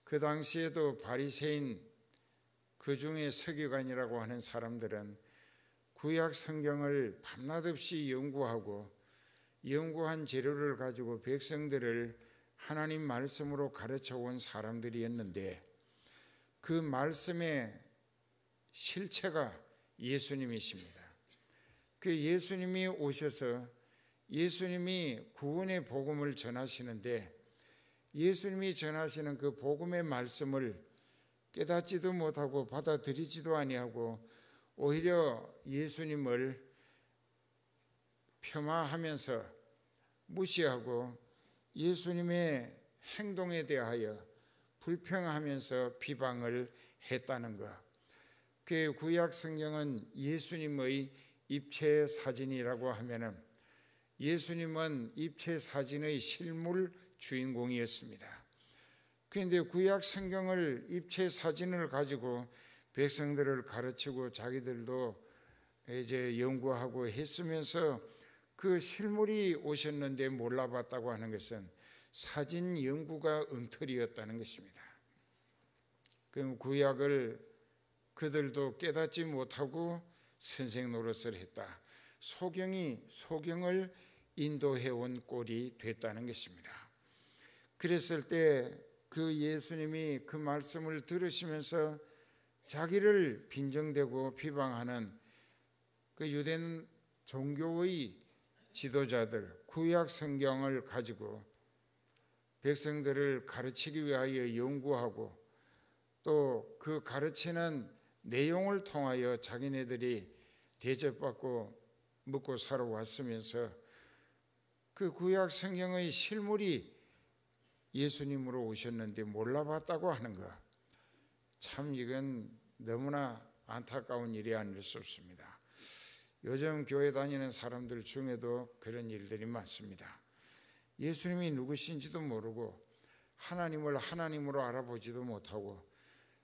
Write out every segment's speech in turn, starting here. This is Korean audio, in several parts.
그 당시에도 바리새인, 그 중에 서기관이라고 하는 사람들은 구약 성경을 밤낮없이 연구한 재료를 가지고 백성들을 하나님 말씀으로 가르쳐 온 사람들이었는데, 그 말씀의 실체가 예수님이십니다. 그 예수님이 오셔서 예수님이 구원의 복음을 전하시는데, 예수님이 전하시는 그 복음의 말씀을 깨닫지도 못하고 받아들이지도 아니하고 오히려 예수님을 폄하하면서 무시하고 예수님의 행동에 대하여 불평하면서 비방을 했다는 것. 그 구약 성경은 예수님의 입체 사진이라고 하면은 예수님은 입체 사진의 실물 주인공이었습니다. 그런데 구약 성경을 입체 사진을 가지고 백성들을 가르치고 자기들도 이제 연구하고 했으면서 그 실물이 오셨는데 몰라봤다고 하는 것은 사진 연구가 엉터리였다는 것입니다. 그럼 구약을 그들도 깨닫지 못하고 선생 노릇을 했다. 소경을 인도해온 꼴이 됐다는 것입니다. 그랬을 때 그 예수님이 그 말씀을 들으시면서 자기를 빈정대고 비방하는 그 유대 종교의 지도자들, 구약 성경을 가지고 백성들을 가르치기 위하여 연구하고 또 그 가르치는 내용을 통하여 자기네들이 대접받고 먹고 살아왔으면서 그 구약 성경의 실물이 예수님으로 오셨는데 몰라봤다고 하는 것, 참 이건 너무나 안타까운 일이 아닐 수 없습니다. 요즘 교회 다니는 사람들 중에도 그런 일들이 많습니다. 예수님이 누구신지도 모르고 하나님을 하나님으로 알아보지도 못하고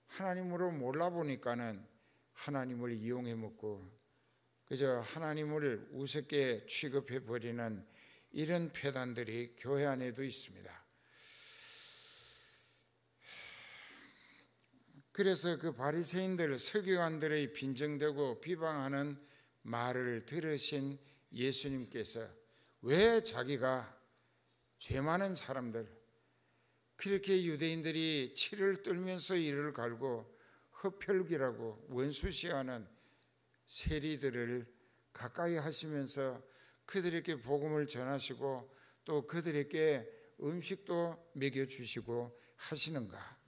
하나님으로 몰라보니까는 하나님을 이용해 먹고 그저 하나님을 우습게 취급해버리는 이런 폐단들이 교회 안에도 있습니다. 그래서 그 바리새인들, 서기관들의 빈정되고 비방하는 말을 들으신 예수님께서 왜 자기가 죄 많은 사람들, 그렇게 유대인들이 치를 떨면서 이를 갈고 흡혈귀라고 원수시하는 세리들을 가까이 하시면서 그들에게 복음을 전하시고 또 그들에게 음식도 먹여주시고 하시는가?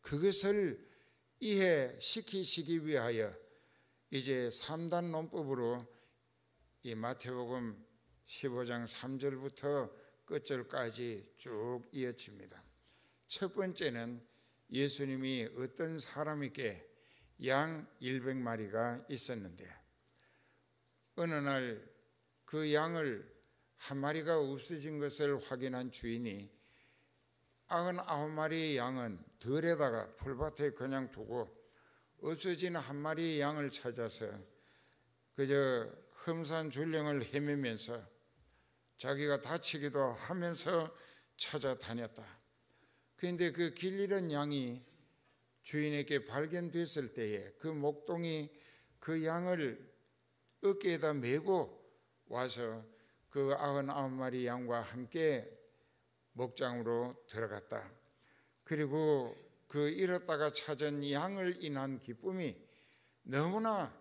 그것을 이해시키시기 위하여 이제 3단 논법으로 이 마태복음 15장 3절부터 끝절까지 쭉 이어집니다. 첫 번째는 예수님이 어떤 사람에게 양 100마리가 있었는데 어느 날 그 양을 한 마리가 없어진 것을 확인한 주인이 99마리의 양은 들에다가 풀밭에 그냥 두고 없어진 한 마리의 양을 찾아서 그저 험산줄령을 헤매면서 자기가 다치기도 하면서 찾아다녔다. 그런데 그 길 잃은 양이 주인에게 발견됐을 때에 그 목동이 그 양을 어깨에다 메고 와서 그 99마리 양과 함께 목장으로 들어갔다. 그리고 그 잃었다가 찾은 양을 인한 기쁨이 너무나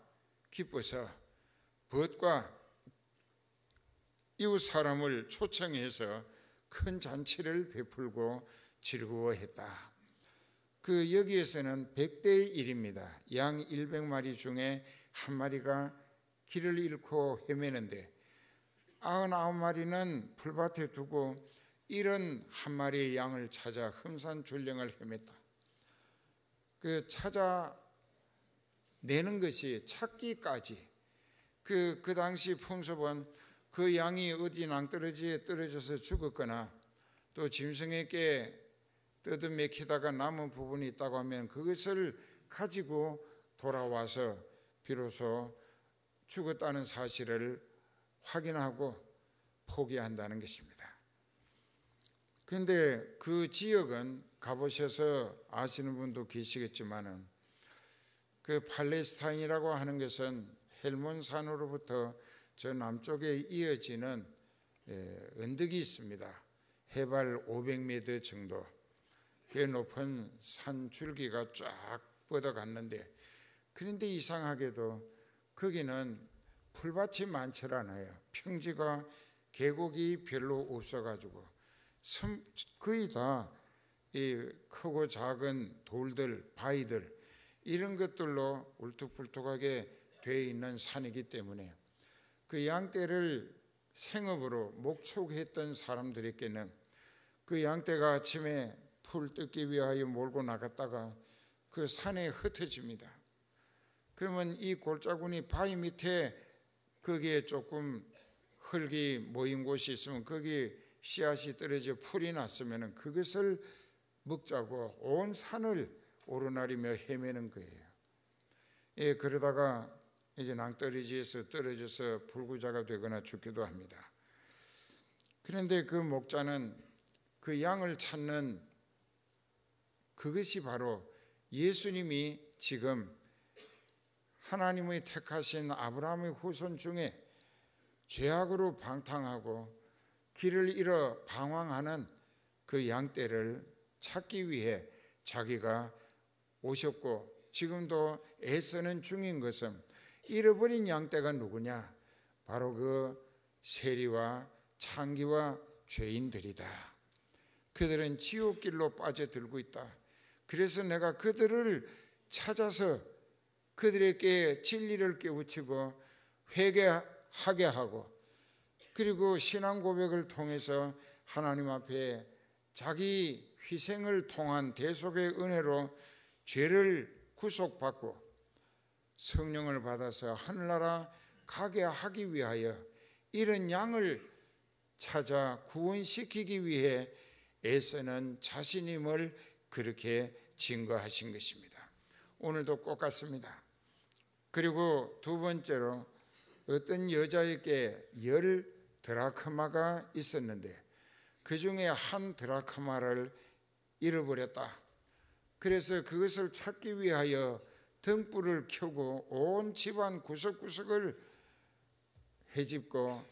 기뻐서 벗과 이웃 사람을 초청해서 큰 잔치를 베풀고 즐거워했다. 그 여기에서는 100대 1입니다. 양 100마리 중에 한 마리가 길을 잃고 헤매는데 99마리는 풀밭에 두고 잃은 한 마리의 양을 찾아 험산줄령을 헤맸다. 그 찾아내는 것이 찾기까지 그 당시 풍습은 그 양이 어디 낭떠러지에 떨어져서 죽었거나 또 짐승에게 뜯어맥히다가 남은 부분이 있다고 하면 그것을 가지고 돌아와서 비로소 죽었다는 사실을 확인하고 포기한다는 것입니다. 그런데 그 지역은 가보셔서 아시는 분도 계시겠지만은 그 팔레스타인이라고 하는 것은 헬몬산으로부터 저 남쪽에 이어지는 언덕이 있습니다. 해발 500m 정도 꽤 높은 산 줄기가 쫙 뻗어갔는데, 그런데 이상하게도 거기는 풀밭이 많지 않아요. 평지가 계곡이 별로 없어가지고 거의 다 이 크고 작은 돌들, 바위들 이런 것들로 울퉁불퉁하게 되어 있는 산이기 때문에 그 양떼를 생업으로 목축했던 사람들에게는 그 양떼가 아침에 풀 뜯기 위하여 몰고 나갔다가 그 산에 흩어집니다. 그러면 이 골짜구니 바위 밑에 거기에 조금 흙이 모인 곳이 있으면 거기 씨앗이 떨어져 풀이 났으면 그것을 먹자고 온 산을 오르내리며 헤매는 거예요. 그러다가 이제 낭떠러지에서 떨어져서 불구자가 되거나 죽기도 합니다. 그런데 그 목자는 그 양을 찾는 그것이 바로 예수님이 지금 하나님의 택하신 아브라함의 후손 중에 죄악으로 방탕하고 길을 잃어 방황하는 그 양떼를 찾기 위해 자기가 오셨고 지금도 애쓰는 중인 것은 잃어버린 양떼가 누구냐? 바로 그 세리와 창기와 죄인들이다. 그들은 지옥길로 빠져들고 있다. 그래서 내가 그들을 찾아서 그들에게 진리를 깨우치고 회개하게 하고 그리고 신앙 고백을 통해서 하나님 앞에 자기 희생을 통한 대속의 은혜로 죄를 구속받고 성령을 받아서 하늘나라 가게 하기 위하여 이런 양을 찾아 구원시키기 위해 애쓰는 자신임을 그렇게 증거하신 것입니다. 오늘도 똑같습니다. 그리고 두 번째로 어떤 여자에게 10드라크마가 있었는데 그 중에 한 드라크마를 잃어버렸다. 그래서 그것을 찾기 위하여 등불을 켜고 온 집안 구석구석을 헤집고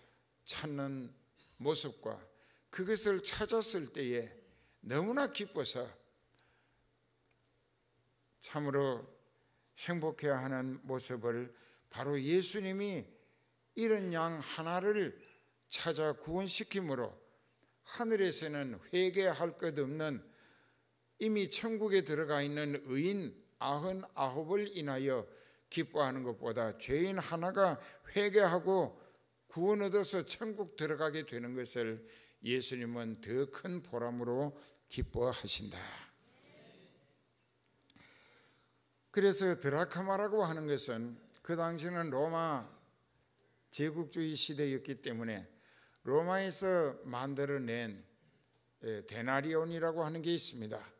찾는 모습과 그것을 찾았을 때에 너무나 기뻐서 참으로 행복해하는 모습을 바로 예수님이 이런 양 하나를 찾아 구원시킴으로 하늘에서는 회개할 것 없는 이미 천국에 들어가 있는 의인 99을 인하여 기뻐하는 것보다 죄인 하나가 회개하고 구원 얻어서 천국 들어가게 되는 것을 예수님은 더 큰 보람으로 기뻐하신다. 그래서 드라크마라고 하는 것은 그 당시는 로마 제국주의 시대였기 때문에 로마에서 만들어낸 데나리온이라고 하는 게 있습니다.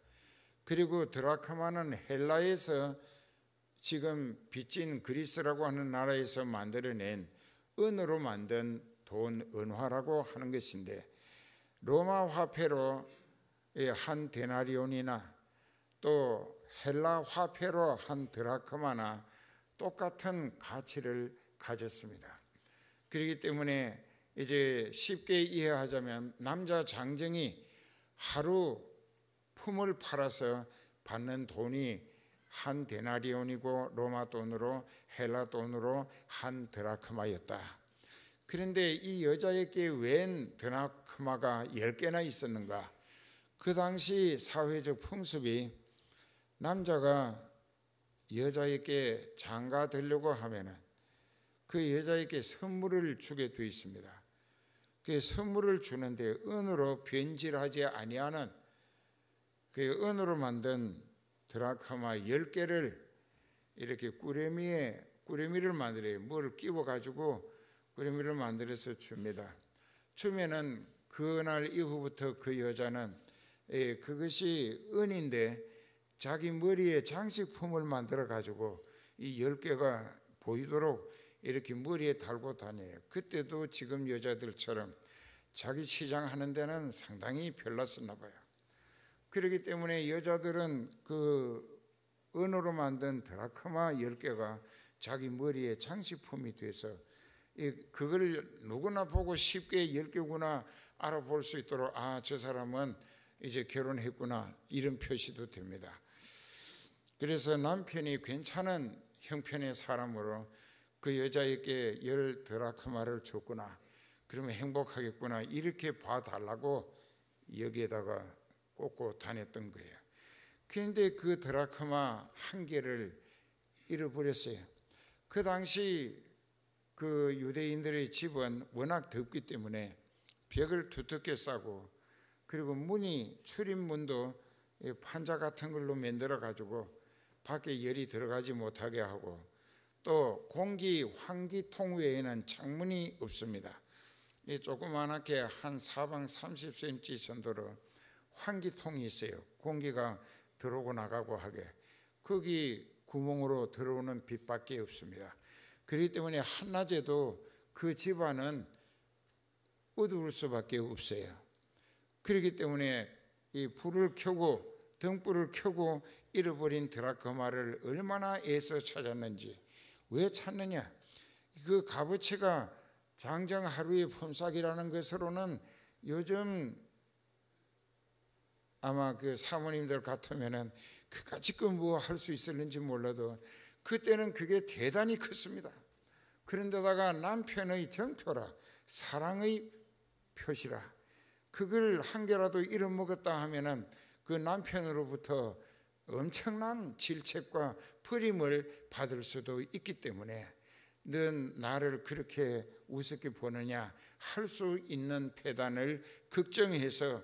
그리고 드라크마는 헬라에서 지금 빚진 그리스라고 하는 나라에서 만들어낸 은으로 만든 돈 은화라고 하는 것인데 로마 화폐로 한 데나리온이나 또 헬라 화폐로 한 드라크마나 똑같은 가치를 가졌습니다. 그렇기 때문에 이제 쉽게 이해하자면 남자 장정이 하루 품을 팔아서 받는 돈이 한 데나리온이고 로마 돈으로 헬라 돈으로 한 드라크마였다. 그런데 이 여자에게 웬 드라크마가 10개나 있었는가? 그 당시 사회적 풍습이 남자가 여자에게 장가 들려고 하면은 그 여자에게 선물을 주게 되어 있습니다. 그 선물을 주는데 은으로 변질하지 아니하는 그 은으로 만든 드라크마 10개를 이렇게 꾸러미를 만들어요. 뭘 끼워가지고 꾸러미를 만들어서 줍니다. 주면은 그날 이후부터 그 여자는 그것이 은인데 자기 머리에 장식품을 만들어가지고 이 10개가 보이도록 이렇게 머리에 달고 다녀요. 그때도 지금 여자들처럼 자기 치장하는 데는 상당히 별났었나 봐요. 그렇기 때문에 여자들은 그 은으로 만든 드라크마 10개가 자기 머리에 장식품이 돼서 그걸 누구나 보고 쉽게 10개구나 알아볼 수 있도록 아, 저 사람은 이제 결혼했구나, 이런 표시도 됩니다. 그래서 남편이 괜찮은 형편의 사람으로 그 여자에게 10 드라크마를 줬구나, 그러면 행복하겠구나, 이렇게 봐달라고 여기에다가 꽂고 다녔던 거예요. 그런데 그 드라크마 1개를 잃어버렸어요. 그 당시 그 유대인들의 집은 워낙 덥기 때문에 벽을 두텁게 싸고, 그리고 문이, 출입문도 판자 같은 걸로 만들어 가지고 밖에 열이 들어가지 못하게 하고, 또 공기 환기통 외에는 창문이 없습니다. 이 조그만하게 한 사방 30cm 정도로 환기통이 있어요. 공기가 들어오고 나가고 하게. 거기 구멍으로 들어오는 빛밖에 없습니다. 그렇기 때문에 한낮에도 그 집안은 어두울 수밖에 없어요. 그렇기 때문에 이 불을 켜고, 등불을 켜고 잃어버린 드라크마를 얼마나 애써 찾았는지. 왜 찾느냐? 그 값어치가 장정 하루의 품삯이라는 것으로는 요즘 아마 그 사모님들 같으면은 그까짓 거 뭐 할 수 있을는지 몰라도 그때는 그게 대단히 컸습니다. 그런데다가 남편의 정표라, 사랑의 표시라, 그걸 한 개라도 잃어먹었다 하면은 그 남편으로부터 엄청난 질책과 버림을 받을 수도 있기 때문에 넌 나를 그렇게 우습게 보느냐 할 수 있는 패단을 걱정해서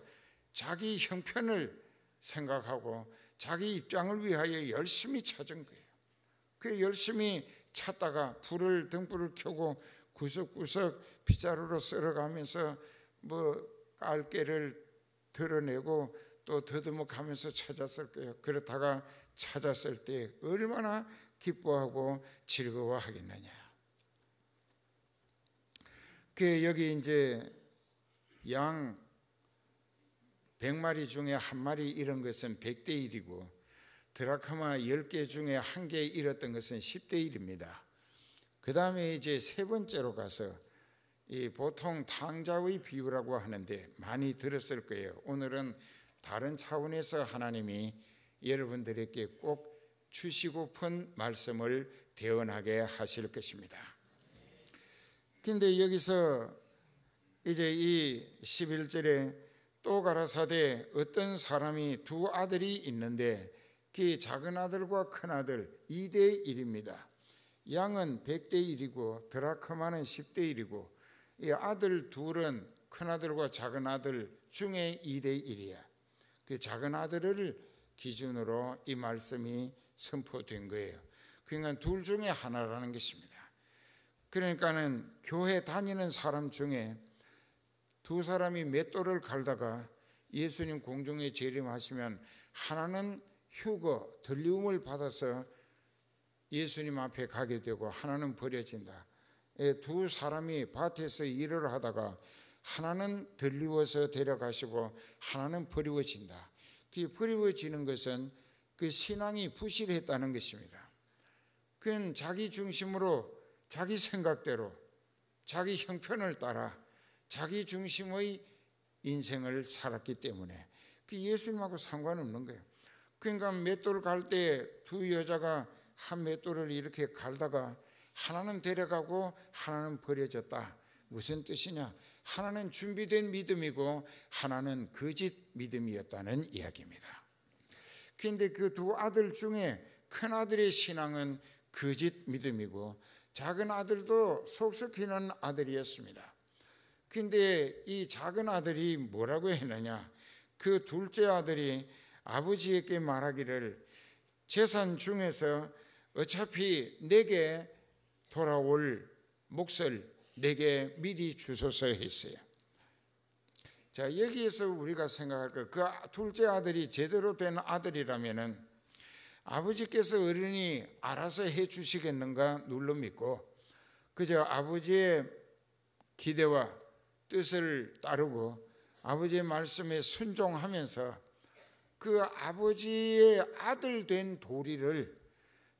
자기 형편을 생각하고 자기 입장을 위하여 열심히 찾은 거예요. 그 열심히 찾다가 등불을 켜고 구석구석 빗자루로 썰어가면서 깔개를 드러내고 또 더듬어 가면서 찾았을 거예요. 그렇다가 찾았을 때 얼마나 기뻐하고 즐거워하겠느냐. 그 여기 이제 양 100마리 중에 1마리 잃은 것은 100대 1이고 드라크마 10개 중에 1개 잃었던 것은 10대 1입니다. 그 다음에 이제 세 번째로 가서 이 보통 탕자의 비유라고 하는데 많이 들었을 거예요. 오늘은 다른 차원에서 하나님이 여러분들에게 꼭 주시고픈 말씀을 대언하게 하실 것입니다. 근데 여기서 이제 이 11절에 또 가라사대 어떤 사람이 2 아들이 있는데 그 작은 아들과 큰 아들 2대 1입니다. 양은 100대 1이고 드라크마는 10대 1이고 이 아들 둘은 큰 아들과 작은 아들 중에 2대 1이야. 그 작은 아들을 기준으로 이 말씀이 선포된 거예요. 그러니까 둘 중에 하나라는 것입니다. 그러니까는 교회 다니는 사람 중에 2 사람이 맷돌을 갈다가 예수님 공중에 재림하시면 하나는 휴거, 들리움을 받아서 예수님 앞에 가게 되고 하나는 버려진다. 2 사람이 밭에서 일을 하다가 하나는 들리워서 데려가시고 하나는 버리워진다. 그 버리워지는 것은 그 신앙이 부실했다는 것입니다. 그건 자기 중심으로, 자기 생각대로, 자기 형편을 따라 자기 중심의 인생을 살았기 때문에 그 예수님하고 상관없는 거예요. 그러니까 맷돌 갈 때 2 여자가 한 맷돌을 이렇게 갈다가 하나는 데려가고 하나는 버려졌다. 무슨 뜻이냐? 하나는 준비된 믿음이고 하나는 거짓 믿음이었다는 이야기입니다. 그런데 그 2 아들 중에 큰 아들의 신앙은 거짓 믿음이고 작은 아들도 속썩이는 아들이었습니다. 그런데 이 작은 아들이 뭐라고 했느냐? 그 둘째 아들이 아버지에게 말하기를 재산 중에서 어차피 내게 돌아올 몫을 내게 미리 주소서 했어요. 자, 여기에서 우리가 생각할 것, 그 둘째 아들이 제대로 된 아들이라면은 아버지께서 어른이 알아서 해 주시겠는가 눌러 믿고 그저 아버지의 기대와 뜻을 따르고 아버지의 말씀에 순종하면서 그 아버지의 아들 된 도리를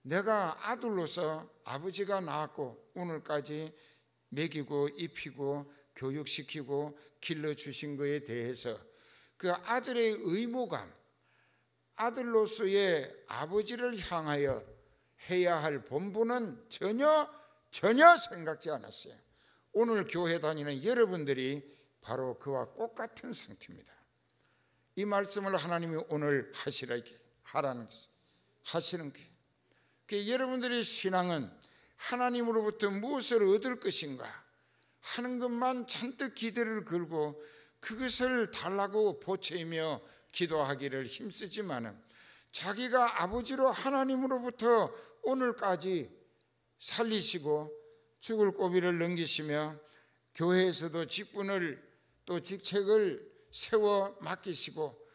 내가 아들로서 아버지가 낳았고 오늘까지 먹이고 입히고 교육시키고 길러주신 것에 대해서 그 아들의 의무감, 아들로서의 아버지를 향하여 해야 할 본분은 전혀 생각지 않았어요. 오늘 교회 다니는 여러분들이 바로 그와 똑같은 상태입니다. 이 말씀을 하나님이 오늘 하시라는 게 여러분들의 신앙은 하나님으로부터 무엇을 얻을 것인가 하는 것만 잔뜩 기대를 걸고 그것을 달라고 보채며 기도하기를 힘쓰지만은 자기가 아버지로 하나님으로부터 오늘까지 살리시고 죽을 고비를 넘기시며 교회에서도 직분을 또 직책을 세워 맡기시고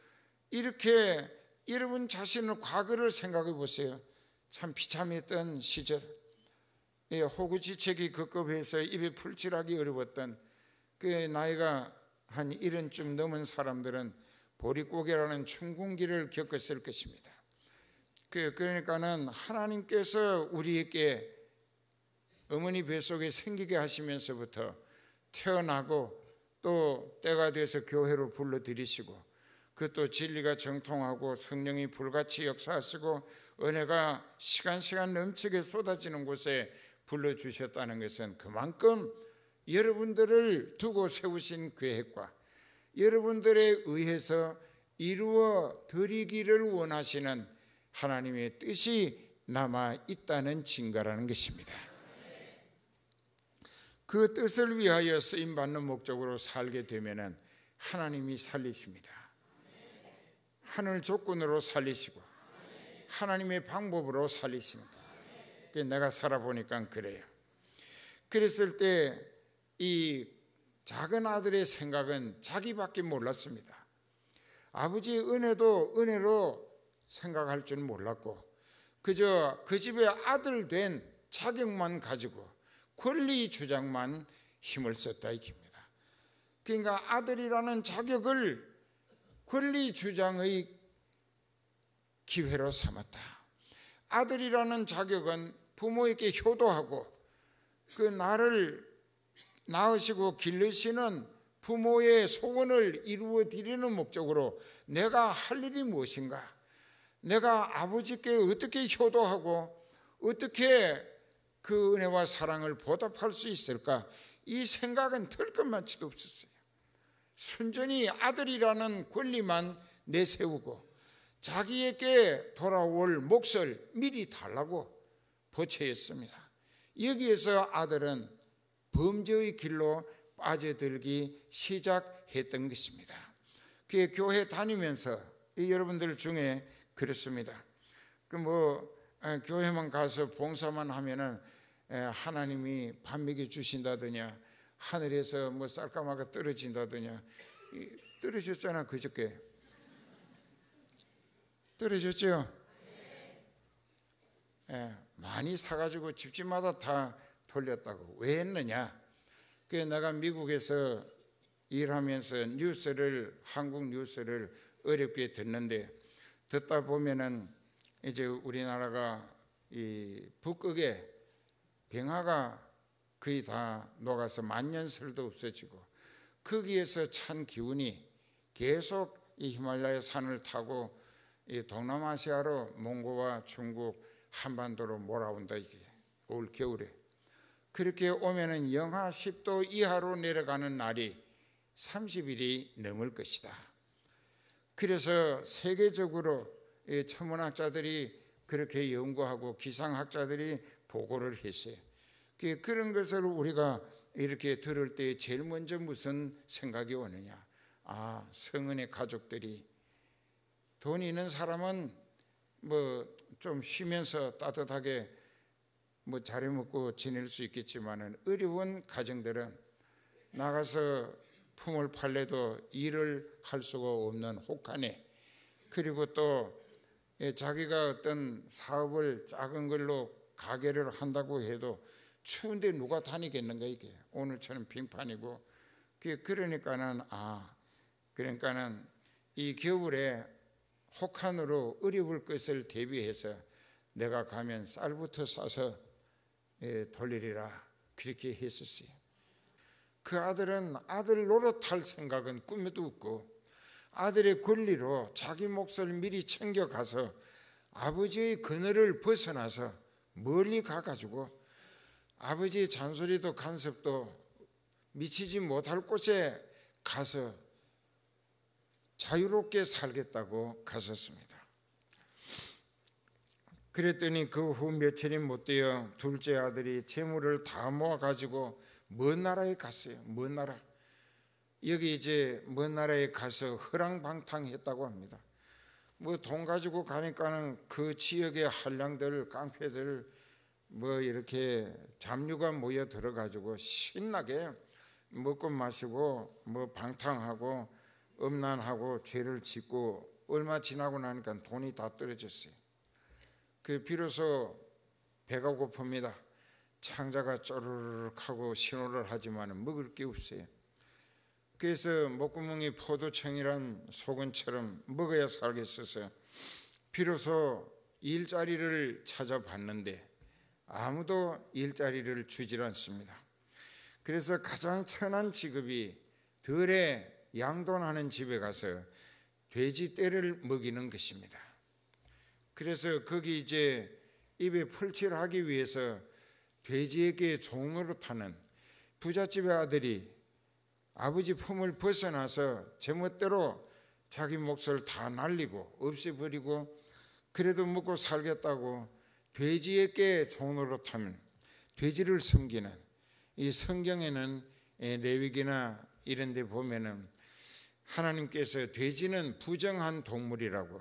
이렇게 여러분 자신의 과거를 생각해 보세요. 참 비참했던 시절, 호구지책이 급급해서 입에 풀칠하기 어려웠던 그 나이가 한 70쯤 넘은 사람들은 보릿고개라는 천군기를 겪었을 것입니다. 그러니까는 하나님께서 우리에게 어머니 뱃속에 생기게 하시면서부터 태어나고 또 때가 돼서 교회로 불러들이시고 그것도 진리가 정통하고 성령이 불같이 역사하시고 은혜가 시간 넘치게 쏟아지는 곳에 불러주셨다는 것은 그만큼 여러분들을 두고 세우신 계획과 여러분들에 의해서 이루어 드리기를 원하시는 하나님의 뜻이 남아 있다는 증거라는 것입니다. 그 뜻을 위하여 쓰임받는 목적으로 살게 되면 하나님이 살리십니다. 하늘 조건으로 살리시고 하나님의 방법으로 살리십니다. 내가 살아보니까 그래요. 그랬을 때 이 작은 아들의 생각은 자기밖에 몰랐습니다. 아버지의 은혜도 은혜로 생각할 줄 몰랐고 그저 그 집의 아들 된 자격만 가지고 권리 주장만 힘을 썼다 이깁니다. 그러니까 아들이라는 자격을 권리 주장의 기회로 삼았다. 아들이라는 자격은 부모에게 효도하고 그 나를 낳으시고 길르시는 부모의 소원을 이루어 드리는 목적으로 내가 할 일이 무엇인가, 내가 아버지께 어떻게 효도하고 어떻게 그 은혜와 사랑을 보답할 수 있을까, 이 생각은 들 것만치도 없었어요. 순전히 아들이라는 권리만 내세우고 자기에게 돌아올 몫을 미리 달라고 보채했습니다. 여기에서 아들은 범죄의 길로 빠져들기 시작했던 것입니다. 그 교회 다니면서 여러분들 중에 그렇습니다. 교회만 가서 봉사만 하면은 하나님이 밥 먹여 주신다더냐, 하늘에서 쌀가마가 떨어진다더냐. 떨어졌잖아, 그저께. 떨어졌죠? 많이 사가지고 집집마다 다 돌렸다고. 왜 했느냐? 내가 미국에서 일하면서 한국 뉴스를 어렵게 듣는데, 듣다 보면은 이제 우리나라가 이 북극에 빙하가 거의 다 녹아서 만년설도 없어지고 거기에서 찬 기운이 계속 이 히말라야 산을 타고 이 동남아시아로 몽고와 중국 한반도로 몰아온다. 이게 올 겨울에 그렇게 오면은 영하 10도 이하로 내려가는 날이 30일이 넘을 것이다. 그래서 세계적으로 천문학자들이 그렇게 연구하고 기상학자들이 보고를 했어요. 그런 것을 우리가 이렇게 들을 때 제일 먼저 무슨 생각이 오느냐? 성은의 가족들이, 돈 있는 사람은 좀 쉬면서 따뜻하게 잘해 먹고 지낼 수 있겠지만은 어려운 가정들은 나가서 품을 팔래도 일을 할 수가 없는 혹한에, 그리고 또 자기가 어떤 사업을 작은 걸로 가게를 한다고 해도 추운데 누가 다니겠는가. 이게 오늘처럼 빙판이고 그러니까는 그러니까는 이 겨울에 혹한으로 어려울 것을 대비해서 내가 가면 쌀부터 싸서 돌리리라 그렇게 했었어요. 그 아들은 아들 노릇할 생각은 꿈에도 없고 아들의 권리로 자기 몫을 미리 챙겨가서 아버지의 그늘을 벗어나서 멀리 가가지고 아버지의 잔소리도 간섭도 미치지 못할 곳에 가서 자유롭게 살겠다고 갔었습니다. 그랬더니 그 후 며칠이 못되어 둘째 아들이 재물을 다 모아가지고 먼 나라에 갔어요. 먼 나라. 여기 이제 먼 나라에 가서 허랑방탕했다고 합니다. 뭐 돈 가지고 가니까는 그 지역의 한량들, 깡패들 뭐 이렇게 잡류가 모여 들어가지고 신나게 먹고 마시고 뭐 방탕하고 음란하고 죄를 짓고 얼마 지나고 나니까 돈이 다 떨어졌어요. 비로소 배가 고픕니다. 창자가 쪼르륵하고 신호를 하지만 먹을 게 없어요. 그래서 목구멍이 포도청이란 소금처럼 먹어야 살겠어서 비로소 일자리를 찾아봤는데 아무도 일자리를 주질 않습니다. 그래서 가장 천한 직업이 덜에 양돈하는 집에 가서 돼지 떼를 먹이는 것입니다. 그래서 거기 이제 입에 풀칠을 하기 위해서 돼지에게 종으로 타는 부잣집의 아들이 아버지 품을 벗어나서 제멋대로 자기 몫을 다 날리고 없애버리고 그래도 먹고 살겠다고 돼지에게 종으로 타면 돼지를 섬기는 이 성경에는 레위기나 이런 데 보면은 하나님께서 돼지는 부정한 동물이라고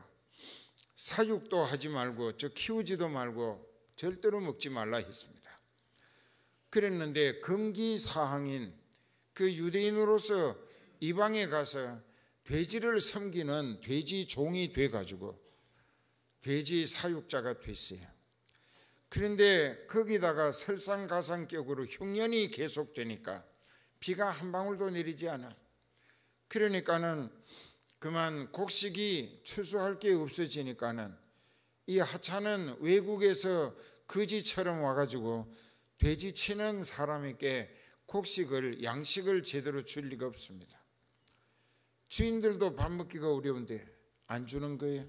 사육도 하지 말고 키우지도 말고 절대로 먹지 말라 했습니다. 그랬는데 금기사항인 그 유대인으로서 이방에 가서 돼지를 섬기는 돼지 종이 돼가지고 돼지 사육자가 됐어요. 그런데 거기다가 설상가상격으로 흉년이 계속되니까 비가 한 방울도 내리지 않아. 그러니까는 그만 곡식이 추수할 게 없어지니까는 이 하찮은 외국에서 거지처럼 와가지고 돼지 치는 사람에게 곡식을 양식을 제대로 줄 리가 없습니다. 주인들도 밥 먹기가 어려운데 안 주는 거예요.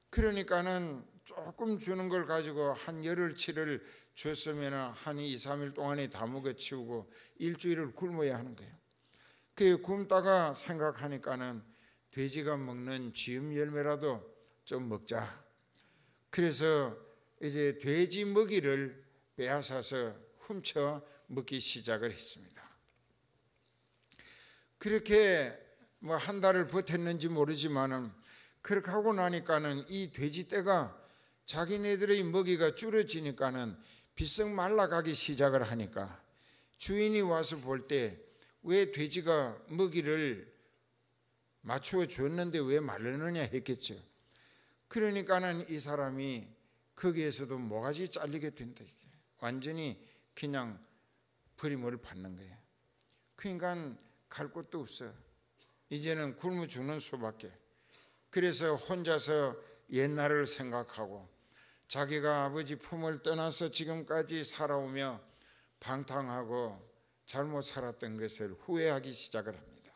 그러니까는 조금 주는 걸 가지고 한 열흘치를 줬으면 한 2, 3일 동안에 다 먹어치우고 일주일을 굶어야 하는 거예요. 그 굶다가 생각하니까는 돼지가 먹는 쥐음 열매라도 좀 먹자. 그래서 이제 돼지 먹이를 빼앗아서 훔쳐 먹기 시작을 했습니다. 그렇게 뭐 한 달을 버텼는지 모르지만은 그렇게 하고 나니까는 이 돼지떼가 자기네들의 먹이가 줄어지니까는 비썩 말라가기 시작을 하니까 주인이 와서 볼 때 왜 돼지가 먹이를 맞추어 줬는데 왜 말르느냐 했겠죠. 그러니까는 이 사람이 거기에서도 모가지 잘리게 된다. 이게 완전히 그냥 버림을 받는 거예요. 그러니까 갈 곳도 없어. 이제는 굶어 죽는 수밖에. 그래서 혼자서 옛날을 생각하고 자기가 아버지 품을 떠나서 지금까지 살아오며 방탕하고 잘못 살았던 것을 후회하기 시작을 합니다.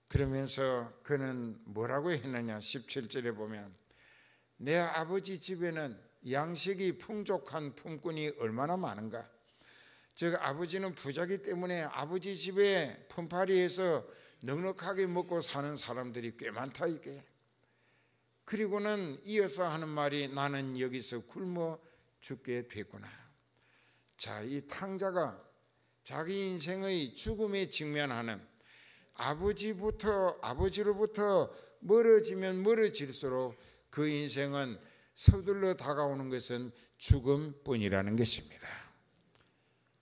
그러면서 그는 뭐라고 했느냐 17절에 보면 내 아버지 집에는 양식이 풍족한 품꾼이 얼마나 많은가. 즉 아버지는 부자기 때문에 아버지 집에 품팔이해서 넉넉하게 먹고 사는 사람들이 꽤 많다 이게. 그리고는 이어서 하는 말이 나는 여기서 굶어 죽게 됐구나. 자, 이 탕자가 자기 인생의 죽음에 직면하는 아버지로부터 멀어지면 멀어질수록 그 인생은 서둘러 다가오는 것은 죽음뿐이라는 것입니다.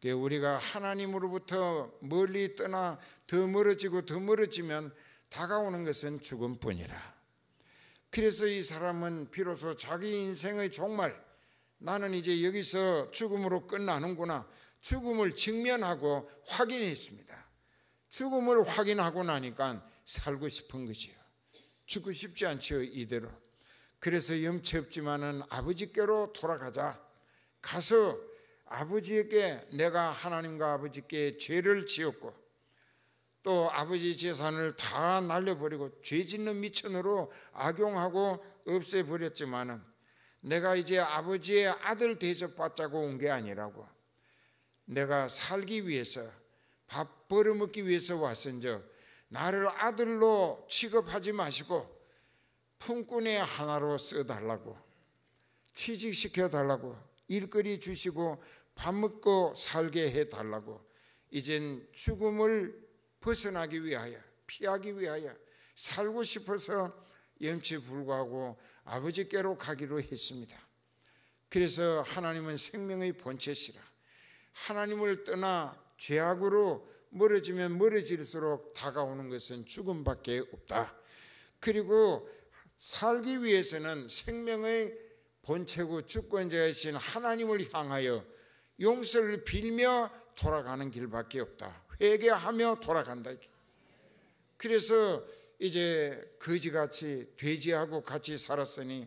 우리가 하나님으로부터 멀리 떠나 더 멀어지면 다가오는 것은 죽음뿐이라. 그래서 이 사람은 비로소 자기 인생의 종말, 나는 이제 여기서 죽음으로 끝나는구나, 죽음을 직면하고 확인했습니다. 죽음을 확인하고 나니까 살고 싶은 거지요. 죽고 싶지 않지요, 이대로. 그래서 염치 없지만은 아버지께로 돌아가자. 가서 아버지에게, 내가 하나님과 아버지께 죄를 지었고 또 아버지 재산을 다 날려버리고 죄 짓는 미천으로 악용하고 없애버렸지만은 내가 이제 아버지의 아들 대접받자고 온 게 아니라고, 내가 살기 위해서, 밥 벌어먹기 위해서 왔은즉 나를 아들로 취급하지 마시고 품꾼의 하나로 써달라고, 취직시켜달라고, 일거리 주시고 밥 먹고 살게 해달라고, 이젠 죽음을 벗어나기 위하여, 피하기 위하여 살고 싶어서 염치불구하고 아버지께로 가기로 했습니다. 그래서 하나님은 생명의 본체시라. 하나님을 떠나 죄악으로 멀어지면 멀어질수록 다가오는 것은 죽음밖에 없다. 그리고 살기 위해서는 생명의 본체고 주권자이신 하나님을 향하여 용서를 빌며 돌아가는 길밖에 없다. 회개하며 돌아간다. 그래서 이제 거지같이 돼지하고 같이 살았으니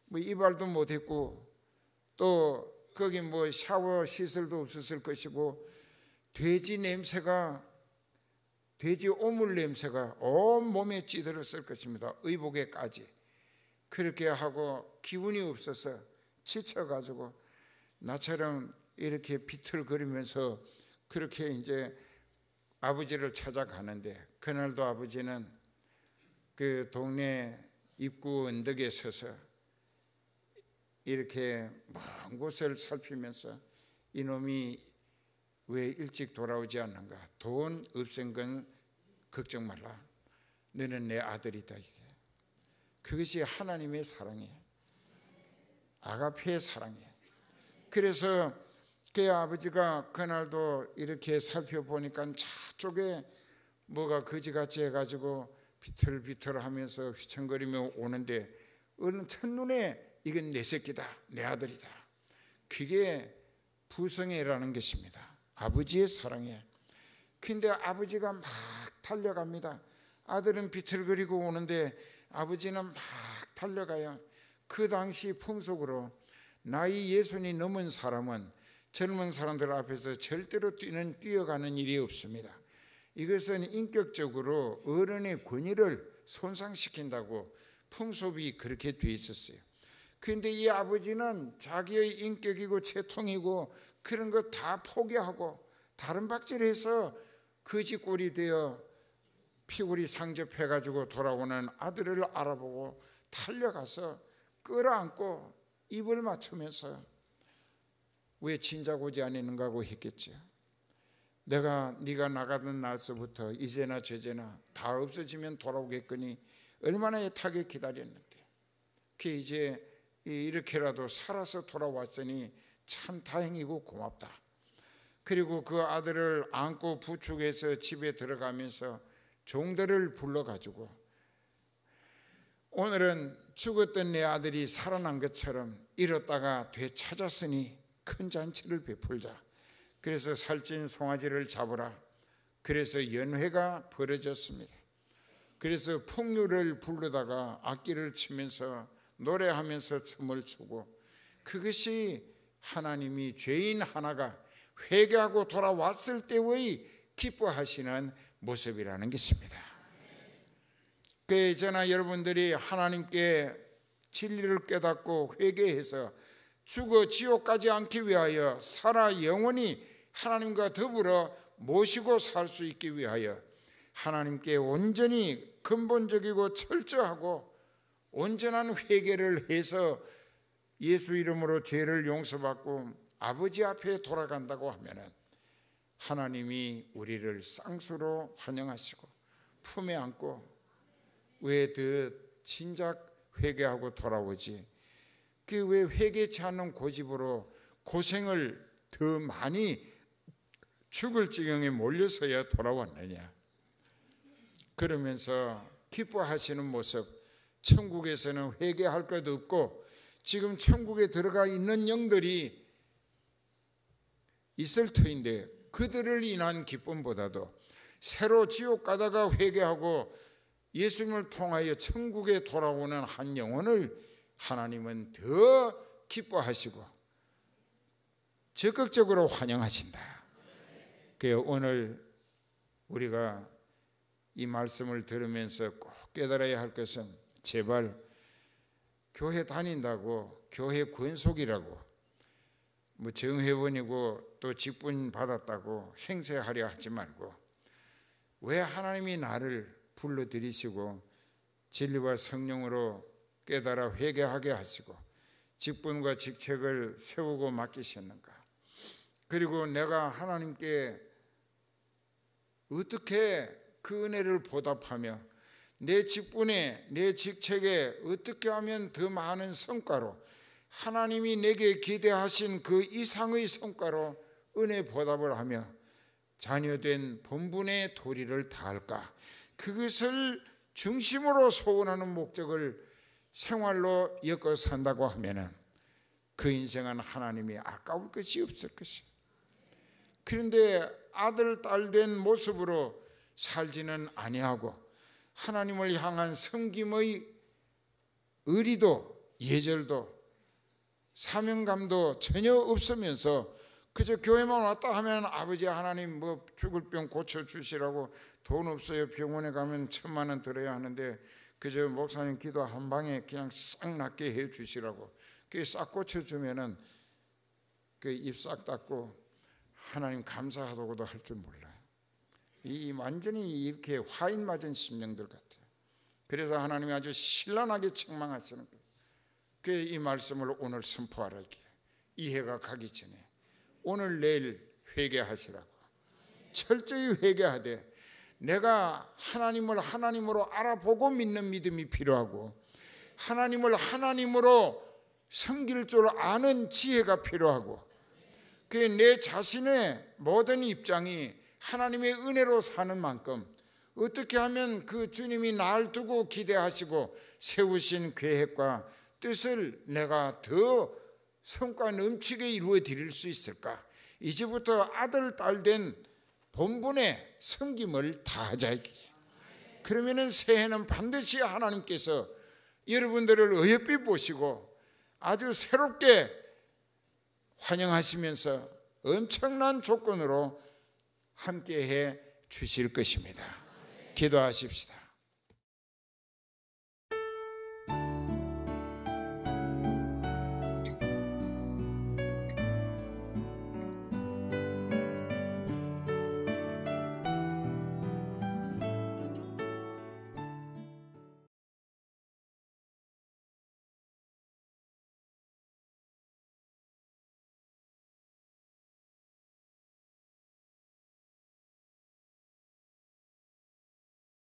뭐 이발도 못했고 또 거기 뭐 샤워 시설도 없었을 것이고 돼지 냄새가, 돼지 오물 냄새가 온 몸에 찌들었을 것입니다. 의복에까지. 그렇게 하고 기운이 없어서 지쳐가지고 나처럼 이렇게 비틀거리면서 그렇게 이제 아버지를 찾아가는데, 그날도 아버지는 그 동네 입구 언덕에 서서 이렇게 먼 곳을 살피면서 이놈이 왜 일찍 돌아오지 않는가? 돈 없앤 건 걱정 말라. 너는 내 아들이다. 이게 그것이 하나님의 사랑이에요. 아가페의 사랑이에요. 그래서 그 아버지가 그날도 이렇게 살펴보니까 저쪽에 뭐가 거지같이 해가지고 비틀비틀하면서 휘청거리며 오는데 어느 첫눈에 이건 내 새끼다, 내 아들이다. 그게 부성애라는 것입니다. 아버지의 사랑이에요. 근데 아버지가 막 달려갑니다. 아들은 비틀거리고 오는데 아버지는 막 달려가요. 그 당시 풍속으로 나이 60이 넘은 사람은 젊은 사람들 앞에서 절대로 뛰어가는 일이 없습니다. 이것은 인격적으로 어른의 권위를 손상시킨다고 풍속이 그렇게 돼 있었어요. 그런데 이 아버지는 자기의 인격이고 채통이고 그런 거 다 포기하고 다른 박질해서 거지꼴이 되어 피골이 상접해가지고 돌아오는 아들을 알아보고 달려가서 끌어안고 입을 맞추면서 왜 진작 오지 않았는가 하고 했겠죠. 내가 네가 나가던 날서부터 이제나 저제나 다 없어지면 돌아오겠거니 얼마나 애타게 기다렸는데 그게 이제 이렇게라도 살아서 돌아왔으니 참 다행이고 고맙다. 그리고 그 아들을 안고 부축해서 집에 들어가면서 종들을 불러가지고 오늘은 죽었던 내 아들이 살아난 것처럼 잃었다가 되찾았으니 큰 잔치를 베풀자. 그래서 살찐 송아지를 잡으라. 그래서 연회가 벌어졌습니다. 그래서 풍류를 부르다가 악기를 치면서 노래하면서 춤을 추고, 그것이 하나님이 죄인 하나가 회개하고 돌아왔을 때의 기뻐하시는 모습이라는 것입니다. 그러나 여러분들이 하나님께 진리를 깨닫고 회개해서 죽어 지옥 가지 않기 위하여 살아 영원히 하나님과 더불어 모시고 살 수 있기 위하여 하나님께 온전히 근본적이고 철저하고 온전한 회개를 해서 예수 이름으로 죄를 용서받고 아버지 앞에 돌아간다고 하면은 하나님이 우리를 쌍수로 환영하시고 품에 안고 왜 더 진작 회개하고 돌아오지? 그 왜 회개치 않는 고집으로 고생을 더 많이 죽을 지경에 몰려서야 돌아왔느냐? 그러면서 기뻐하시는 모습, 천국에서는 회개할 것도 없고 지금 천국에 들어가 있는 영들이 있을 터인데 그들을 인한 기쁨보다도 새로 지옥 가다가 회개하고 예수님을 통하여 천국에 돌아오는 한 영혼을 하나님은 더 기뻐하시고 적극적으로 환영하신다. 그래서 오늘 우리가 이 말씀을 들으면서 꼭 깨달아야 할 것은, 제발 교회 다닌다고 교회 권속이라고 뭐 정회원이고 또 직분 받았다고 행세하려 하지 말고, 왜 하나님이 나를 불러들이시고 진리와 성령으로 깨달아 회개하게 하시고 직분과 직책을 세우고 맡기셨는가? 그리고 내가 하나님께 어떻게 그 은혜를 보답하며 내 직분에, 내 직책에 어떻게 하면 더 많은 성과로, 하나님이 내게 기대하신 그 이상의 성과로 은혜 보답을 하며 자녀된 본분의 도리를 다할까? 그것을 중심으로 소원하는 목적을 생활로 엮어 산다고 하면은 그 인생은 하나님이 아까울 것이 없을 것이에요. 그런데 아들, 딸 된 모습으로 살지는 아니하고 하나님을 향한 섬김의 의리도 예절도 사명감도 전혀 없으면서 그저 교회만 왔다 하면 아버지 하나님 뭐 죽을 병 고쳐주시라고, 돈 없어요, 병원에 가면 1,000만 원 들어야 하는데 그저 목사님 기도 한 방에 그냥 싹 낫게 해 주시라고, 그게 싹 고쳐주면은 그 입 싹 닫고 하나님 감사하다고도 할 줄 몰라요. 이 완전히 이렇게 화인 맞은 심령들 같아요. 그래서 하나님이 아주 신랄하게 책망하시는 거예요. 그 이 말씀을 오늘 선포하라. 이해가 가기 전에 오늘 내일 회개하시라고. 철저히 회개하되 내가 하나님을 하나님으로 알아보고 믿는 믿음이 필요하고, 하나님을 하나님으로 섬길 줄 아는 지혜가 필요하고, 그 내 자신의 모든 입장이 하나님의 은혜로 사는 만큼 어떻게 하면 그 주님이 날 두고 기대하시고 세우신 계획과 뜻을 내가 더 성과 넘치게 이루어 드릴 수 있을까? 이제부터 아들, 딸 된 본분의 섬김을 다하자. 그러면은 새해는 반드시 하나님께서 여러분들을 어여삐 보시고 아주 새롭게 환영하시면서 엄청난 조건으로 함께해 주실 것입니다. 기도하십시다.